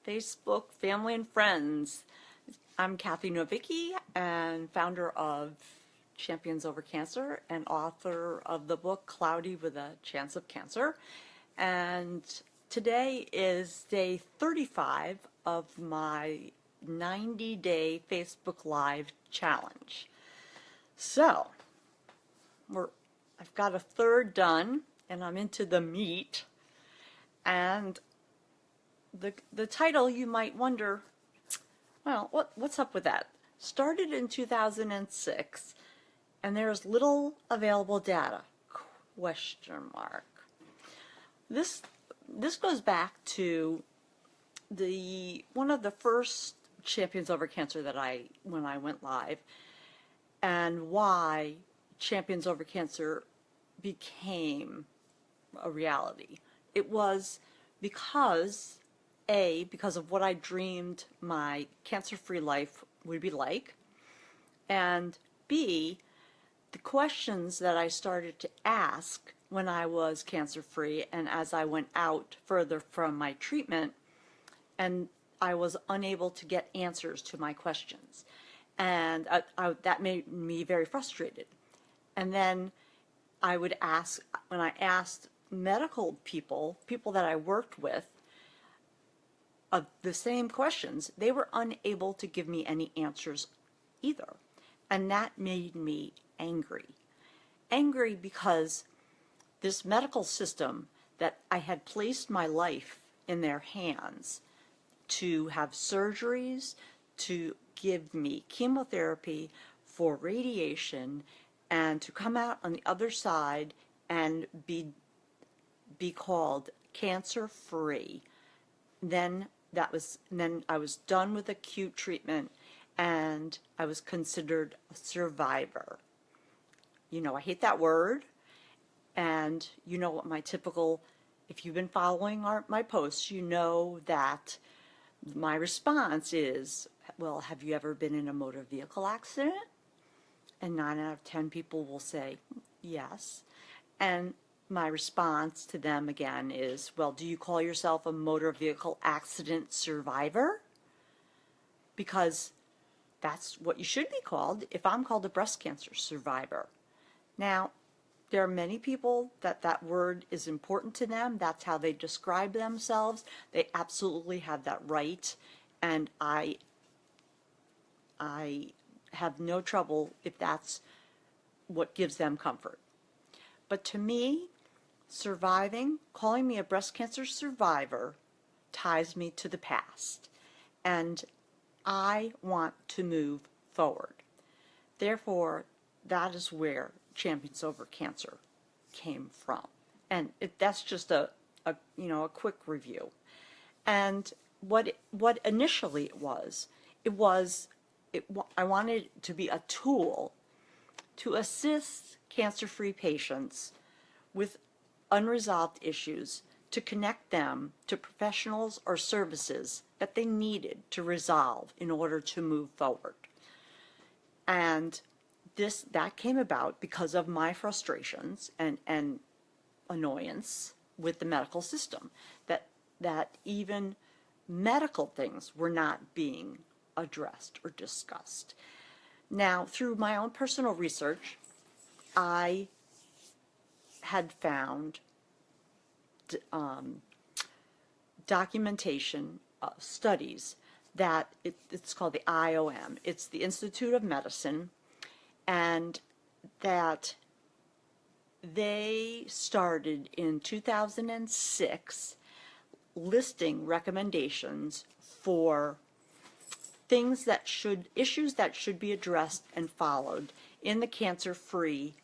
Facebook, family, and friends. I'm Cathy Novicky and founder of Champions Over Cancer and author of the book Cloudy with a Chance of Cancer. And today is day 35 of my 90-day Facebook Live challenge. So, I've got a third done and I'm into the meat. And the title, you might wonder, well, what's up with that? Started in 2006, and there's little available data, question mark. This goes back to one of the first Champions Over Cancer when I went live, and why Champions Over Cancer became a reality. It was because of what I dreamed my cancer-free life would be like, and B, the questions that I started to ask when I was cancer-free and as I went out further from my treatment, and I was unable to get answers to my questions. And that made me very frustrated. And then I would ask, when I asked medical people that I worked with, of the same questions, they were unable to give me any answers either. And that made me angry. Angry because this medical system that I had placed my life in their hands to have surgeries, to give me chemotherapy, for radiation, and to come out on the other side and be called cancer-free. Then I was done with acute treatment and I was considered a survivor. You know, I hate that word, and you know what my typical, if you've been following my posts, you know that my response is, well, have you ever been in a motor vehicle accident? And 9 out of 10 people will say yes. And my response to them again is, well, do you call yourself a motor vehicle accident survivor? Because that's what you should be called if I'm called a breast cancer survivor. Now, there are many people that word is important to them. That's how they describe themselves. They absolutely have that right. And I have no trouble if that's what gives them comfort. But to me, calling me a breast cancer survivor ties me to the past, and I want to move forward. Therefore, that is where Champions Over Cancer came from. And that's just a quick review. And what initially I wanted it to be a tool to assist cancer-free patients with unresolved issues, to connect them to professionals or services that they needed to resolve in order to move forward. And that came about because of my frustrations and annoyance with the medical system, that even medical things were not being addressed or discussed. Now, through my own personal research, I had found documentation, studies, that it's called the IOM. It's the Institute of Medicine, and that they started in 2006 listing recommendations for issues that should be addressed and followed in the cancer-free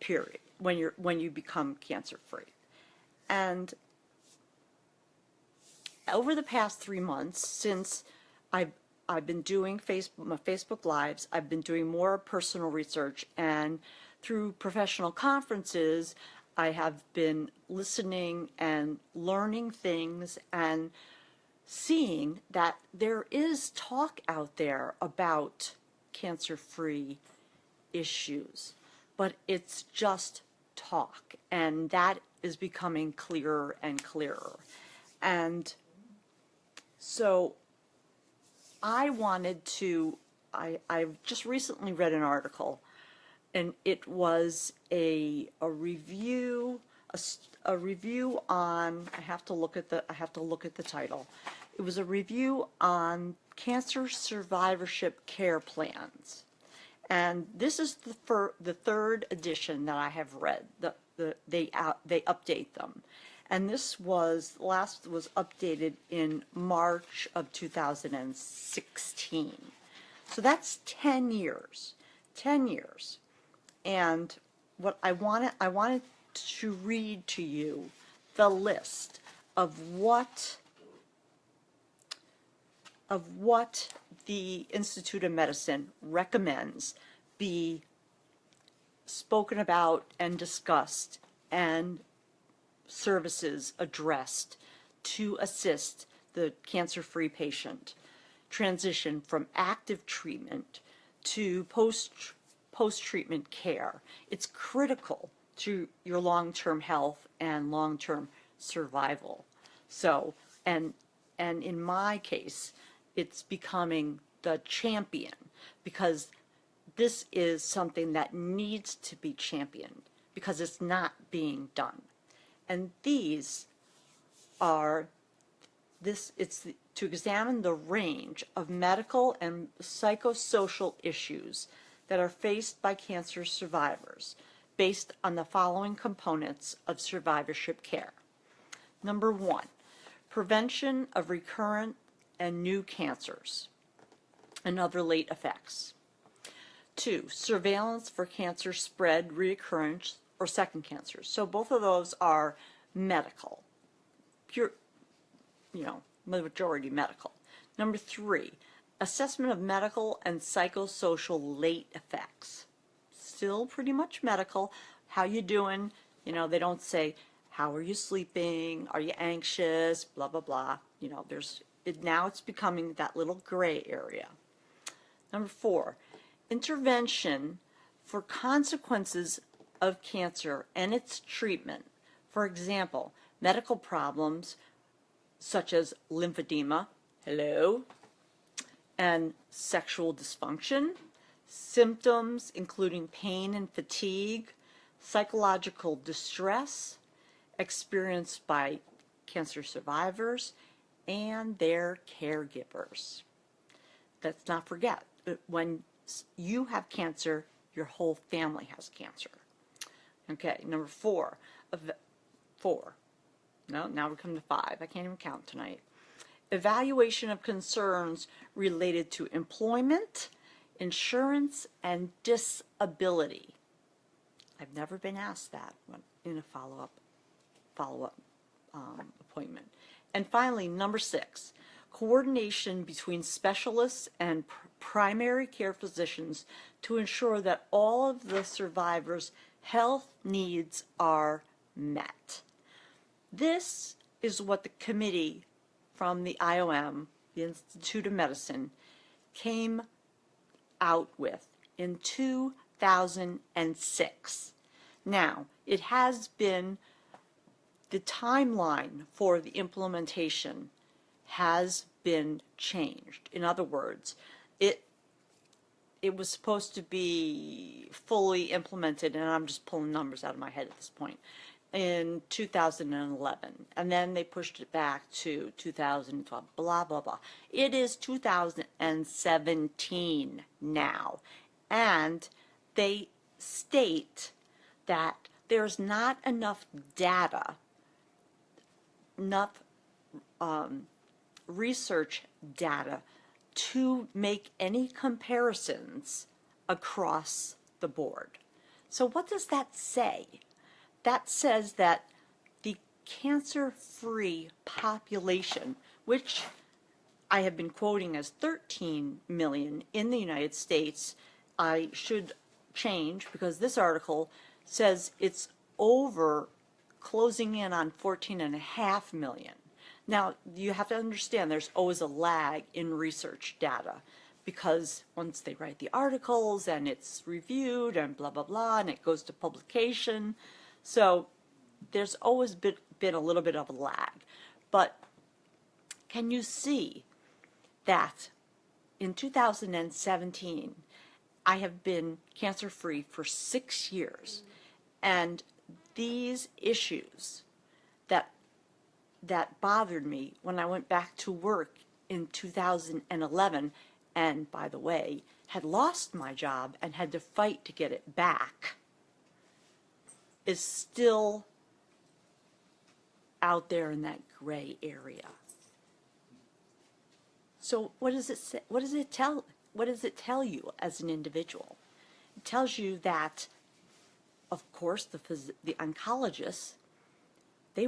period, when you become cancer-free. And over the past 3 months, since I've been doing Facebook Lives, I've been doing more personal research, and through professional conferences, I have been listening and learning things and seeing that there is talk out there about cancer-free issues, but it's just talk, and that is becoming clearer and clearer. And So I wanted to, I've just recently read an article, and it was a review, a review on, I have to look at the title. It was a review on cancer survivorship care plans. And this is the third edition that I have read. They update them, and this was updated in March of 2016. So that's 10 years. 10 years. And what I wanted to read to you the list of what the Institute of Medicine recommends be spoken about and discussed, and services addressed to assist the cancer-free patient transition from active treatment to post-treatment care. It's critical to your long-term health and long-term survival. So, and in my case, it's becoming the champion, because this is something that needs to be championed because it's not being done. And these are, it's to examine the range of medical and psychosocial issues that are faced by cancer survivors based on the following components of survivorship care. Number one, prevention of recurrent and new cancers and other late effects. 2, surveillance for cancer spread, reoccurrence, or second cancers. So both of those are medical, pure, majority medical. Number 3, assessment of medical and psychosocial late effects. Still pretty much medical. How you doing? They don't say, how are you sleeping? Are you anxious? Blah, blah, blah. Now it's becoming that little gray area. Number 4, intervention for consequences of cancer and its treatment. For example, medical problems such as lymphedema, hello, and sexual dysfunction, symptoms including pain and fatigue, psychological distress experienced by cancer survivors and their caregivers. Let's not forget that when you have cancer, your whole family has cancer. Okay, number 4. No, now we come to 5. I can't even count tonight. Evaluation of concerns related to employment, insurance, and disability. I've never been asked that in a follow-up appointment. And finally, number 6, coordination between specialists and primary care physicians to ensure that all of the survivors' health needs are met. This is what the committee from the IOM, the Institute of Medicine, came out with in 2006. Now, it has been, the timeline for the implementation has been changed. In other words, it was supposed to be fully implemented, and I'm just pulling numbers out of my head at this point, in 2011, and then they pushed it back to 2012, blah, blah, blah. It is 2017 now, and they state that there's not enough data, enough research data to make any comparisons across the board. So what does that say? That says that the cancer-free population, which I have been quoting as 13 million in the United States, I should change because this article says it's over, closing in on 14.5 million. Now, you have to understand there's always a lag in research data, because once they write the articles and it's reviewed and blah, blah, blah, and it goes to publication, so there's always been a little bit of a lag. But Can you see that in 2017, I have been cancer-free for 6 years, and these issues that bothered me when I went back to work in 2011, and by the way, had lost my job and had to fight to get it back, is still out there in that gray area. So what does it say? What does it tell you as an individual? It tells you that, of course, the oncologists, they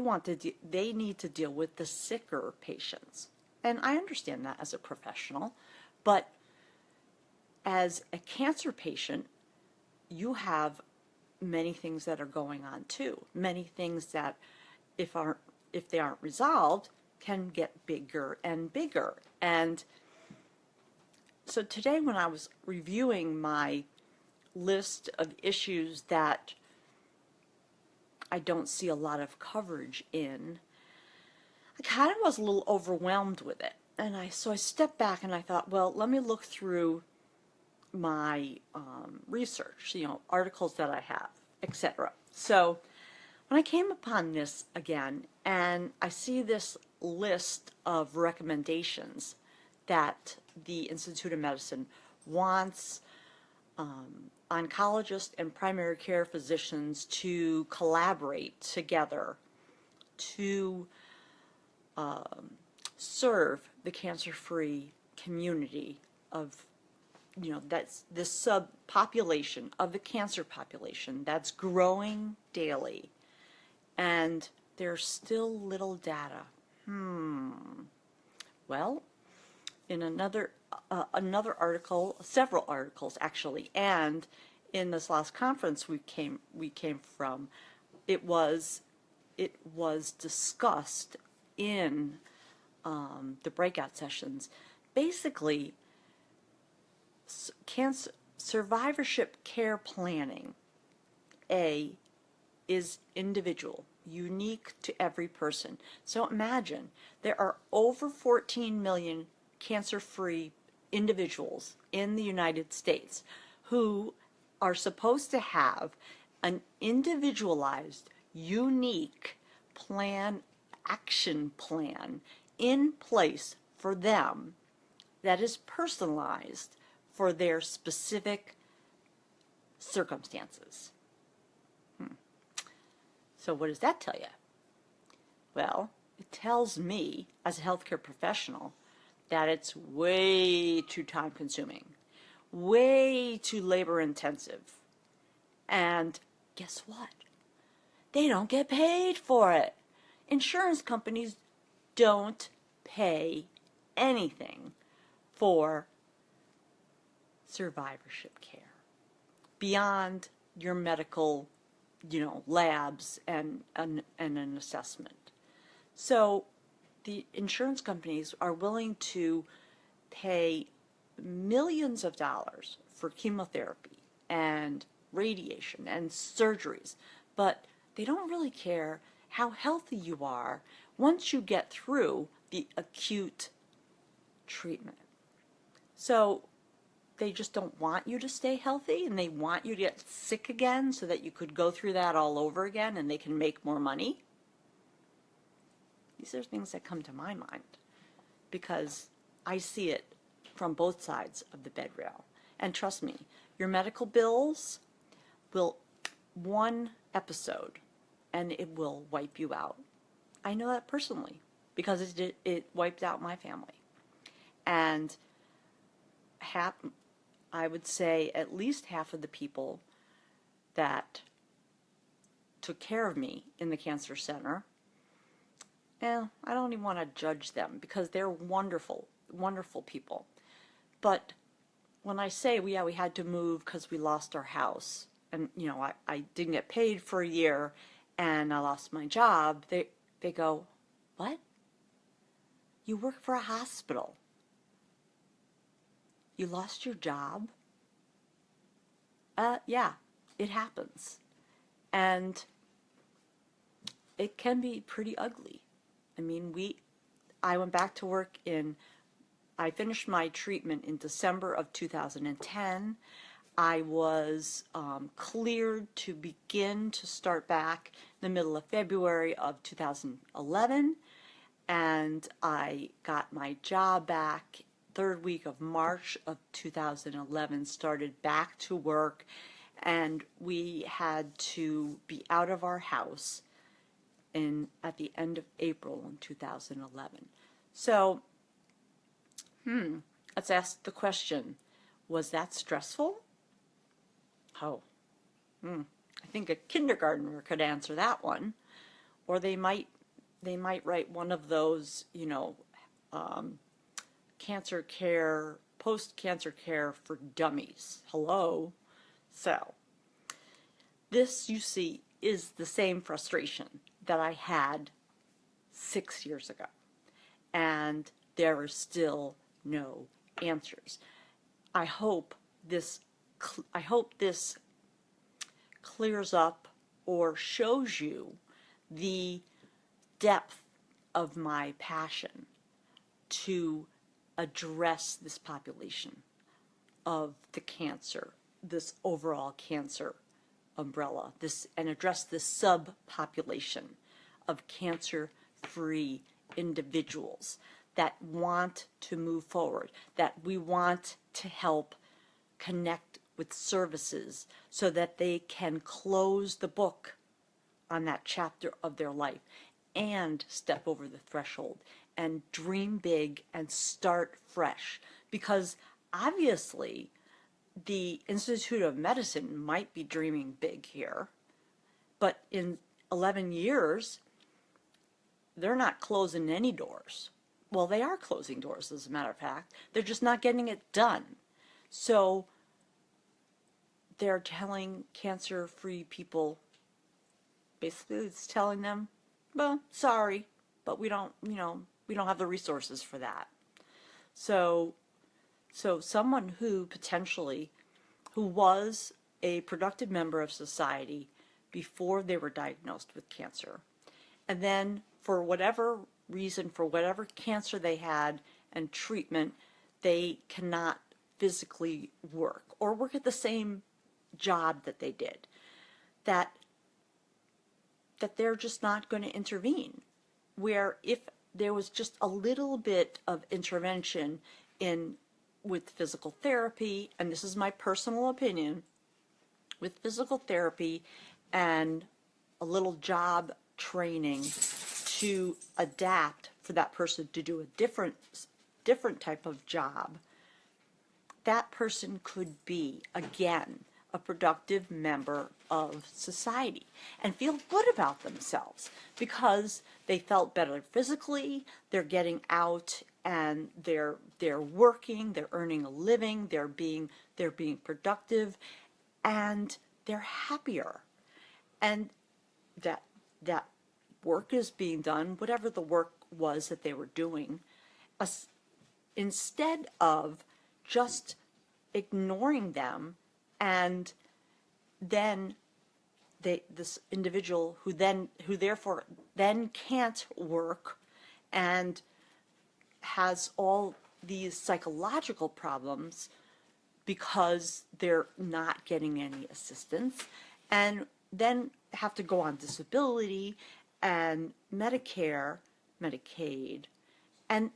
need to deal with the sicker patients. And I understand that as a professional, but as a cancer patient, you have many things that are going on too. Many things that, if they aren't resolved, can get bigger and bigger. And so today, when I was reviewing my list of issues that I don't see a lot of coverage in, I kind of was a little overwhelmed with it. And so I stepped back and I thought, well, let me look through my research, articles that I have, etc. So when I came upon this again, and I see this list of recommendations that the Institute of Medicine wants oncologists and primary care physicians to collaborate together to serve the cancer-free community of, that's this subpopulation of the cancer population that's growing daily. And there's still little data. Well, in another article, several articles actually, and in this last conference we came from, it was discussed in the breakout sessions. Basically, cancer survivorship care planning, is individual, unique to every person. So imagine there are over 14 million cancer-free individuals in the United States who are supposed to have an individualized, unique action plan in place for them that is personalized for their specific circumstances. So what does that tell you? Well, it tells me, as a healthcare professional, that it's way too time-consuming, way too labor-intensive. And guess what? They don't get paid for it. Insurance companies don't pay anything for survivorship care beyond your medical labs and an assessment. So the insurance companies are willing to pay millions of dollars for chemotherapy and radiation and surgeries, but they don't really care how healthy you are once you get through the acute treatment. So they just don't want you to stay healthy, and they want you to get sick again so that you could go through that all over again and they can make more money. These are things that come to my mind because I see it from both sides of the bed rail. And trust me, your medical bills will, one episode, and it will wipe you out. I know that personally because it wiped out my family. And I would say at least half of the people that took care of me in the cancer center, I don't even want to judge them because they're wonderful, wonderful people. But when I say we had to move because we lost our house, and I didn't get paid for a year, and I lost my job, they go, "What? You work for a hospital? You lost your job?" Yeah, it happens. And it can be pretty ugly. I mean, I went back to work I finished my treatment in December of 2010. I was cleared to begin to start back in the middle of February of 2011, and I got my job back third week of March of 2011, started back to work, and we had to be out of our house at the end of April in 2011. So, let's ask the question, was that stressful? Oh, I think a kindergartner could answer that one. Or they might write one of those, cancer care, post-cancer care for dummies. Hello? So, this, you see, is the same frustration that I had 6 years ago. And there are still no answers. I hope this clears up or shows you the depth of my passion to address this population of the cancer, this overall cancer umbrella, and address this subpopulation of cancer-free individuals that want to move forward, that we want to help connect with services so that they can close the book on that chapter of their life and step over the threshold and dream big and start fresh. Because obviously the Institute of Medicine might be dreaming big here, but in 11 years, they're not closing any doors. Well, they are closing doors, as a matter of fact. They're just not getting it done. So they're telling cancer-free people, basically it's telling them, well, sorry, but we don't have the resources for that. So someone who was a productive member of society before they were diagnosed with cancer, and then for whatever reason, for whatever cancer they had and treatment, they cannot physically work or work at the same job that they did, that they're just not going to intervene. Where if there was just a little bit of intervention with physical therapy, and this is my personal opinion, with physical therapy and a little job training to adapt for that person to do a different type of job, that person could be, again, a productive member of society and feel good about themselves because they felt better physically, they're getting out and they're working, they're earning a living, they're being productive, and they're happier. And that work is being done, whatever the work was that they were doing, instead of just ignoring them, and then this individual who therefore can't work and has all these psychological problems because they're not getting any assistance, and then have to go on disability and Medicare, Medicaid, and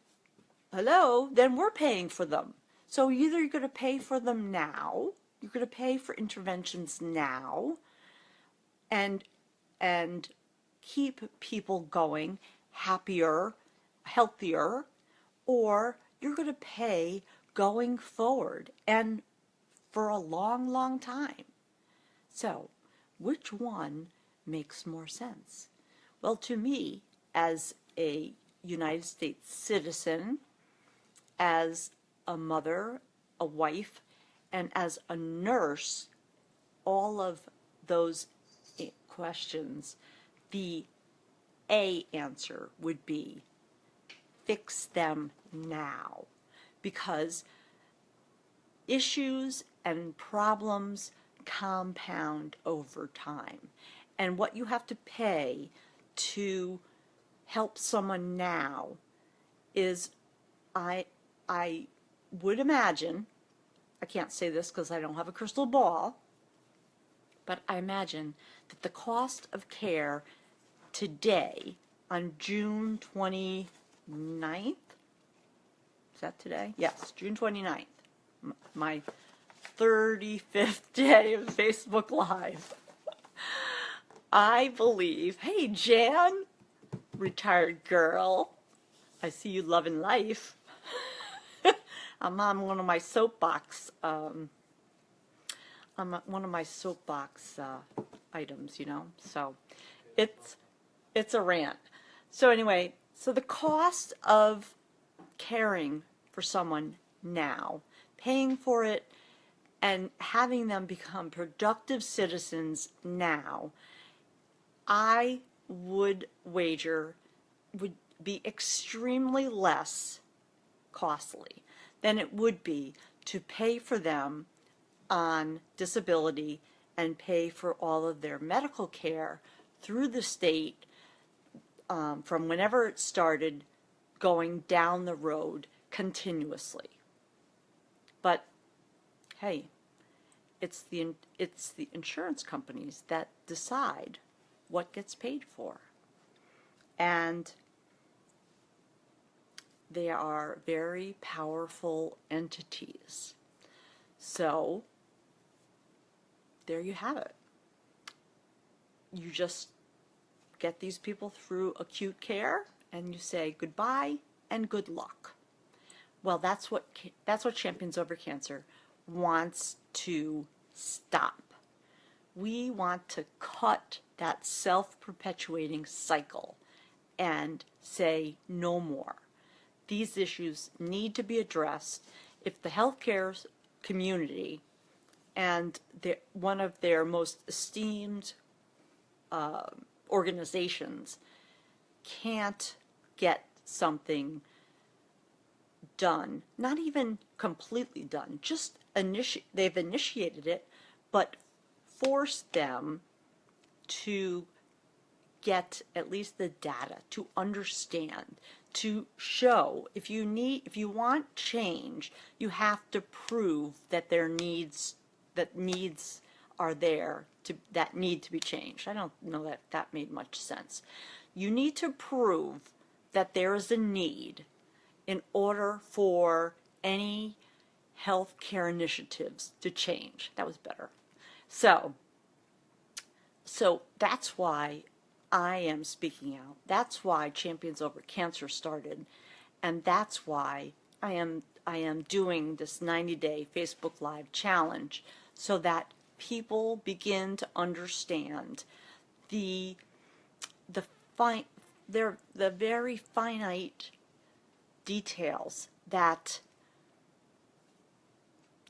hello, then we're paying for them. So either you're going to pay for them now, you're going to pay for interventions now, and keep people going happier, healthier, or you're going to pay going forward and for a long, long time. So, which one makes more sense? Well, to me, as a United States citizen, as a mother, a wife, and as a nurse, all of those questions, the A answer would be fix them now, because issues and problems compound over time, and what you have to pay to help someone now is I would imagine, I can't say this because I don't have a crystal ball, but I imagine that the cost of care today on June 29th, is that today? Yes, June 29th, my 35th day of Facebook Live. I believe, hey Jan, retired girl, I see you loving life. I'm on one of my soapbox, items, you know, so it's a rant. So anyway, so the cost of caring for someone now, paying for it, and having them become productive citizens now, I would wager would be extremely less costly than it would be to pay for them on disability and pay for all of their medical care through the state from whenever it started going down the road continuously. But hey, it's the insurance companies that decide what gets paid for. And they are very powerful entities. So there you have it. You just get these people through acute care and you say goodbye and good luck. Well, that's what Champions Over Cancer wants to stop. We want to cut that self-perpetuating cycle and say no more. These issues need to be addressed. If the healthcare community and one of their most esteemed organizations can't get something done, not even completely done, just they've initiated it, but force them to get at least the data, to understand, to show if you want change, you have to prove that needs are there that need to be changed. I don't know that made much sense. You need to prove that there is a need in order for any health care initiatives to change. That was better. So that's why I am speaking out. That's why Champions Over Cancer started, and that's why I am doing this 90-day Facebook Live challenge, so that people begin to understand the very finite details that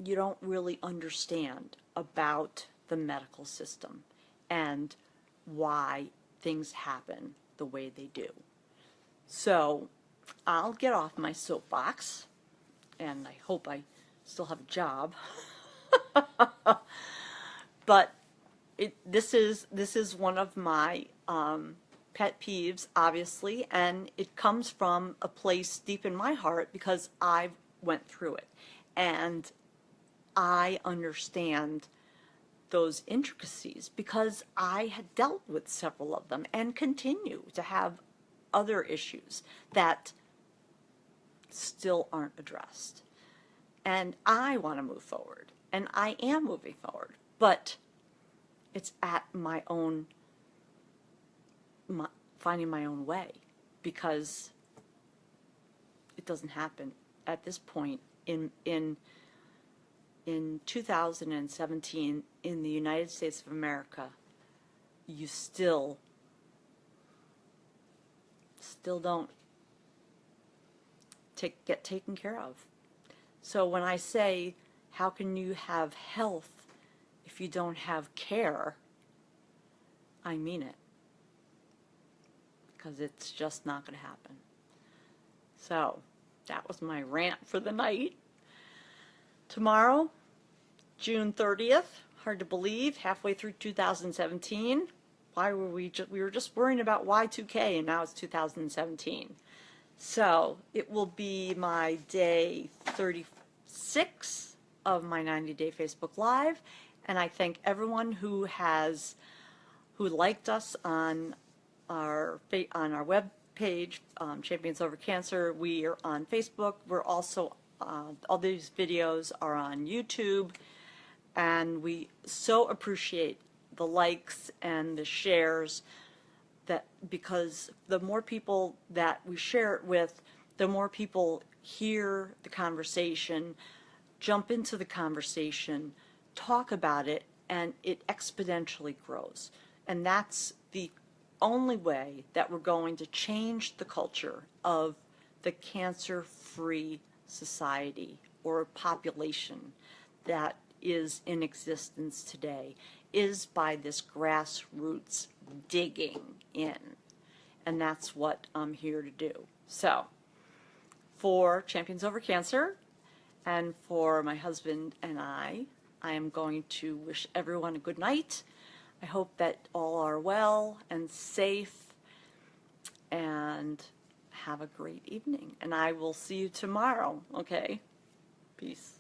you don't really understand about the medical system and why things happen the way they do. So I'll get off my soapbox, and I hope I still have a job. But this is one of my pet peeves, obviously, and it comes from a place deep in my heart because I went through it, and I understand those intricacies because I had dealt with several of them and continue to have other issues that still aren't addressed. And I want to move forward, and I am moving forward, but it's at my own, finding my own way, because it doesn't happen at this point in 2017 in the United States of America. You still don't get taken care of. So when I say, how can you have health if you don't have care, I mean it, because it's just not going to happen. So that was my rant for the night. Tomorrow, June 30th, hard to believe, halfway through 2017. Why were we were just worrying about Y2K, and now it's 2017. So it will be my day 36 of my 90-day Facebook Live, and I thank everyone who liked us on our web page, Champions Over Cancer. We are on Facebook. We're also all these videos are on YouTube, and we so appreciate the likes and the shares, that because the more people that we share it with, the more people hear the conversation, jump into the conversation, talk about it, and it exponentially grows. And that's the only way that we're going to change the culture of the cancer-free society or population that is in existence today, is by this grassroots digging in. And that's what I'm here to do. So, for Champions Over Cancer and for my husband and I am going to wish everyone a good night. I hope that all are well and safe, and have a great evening. And I will see you tomorrow, okay? Peace.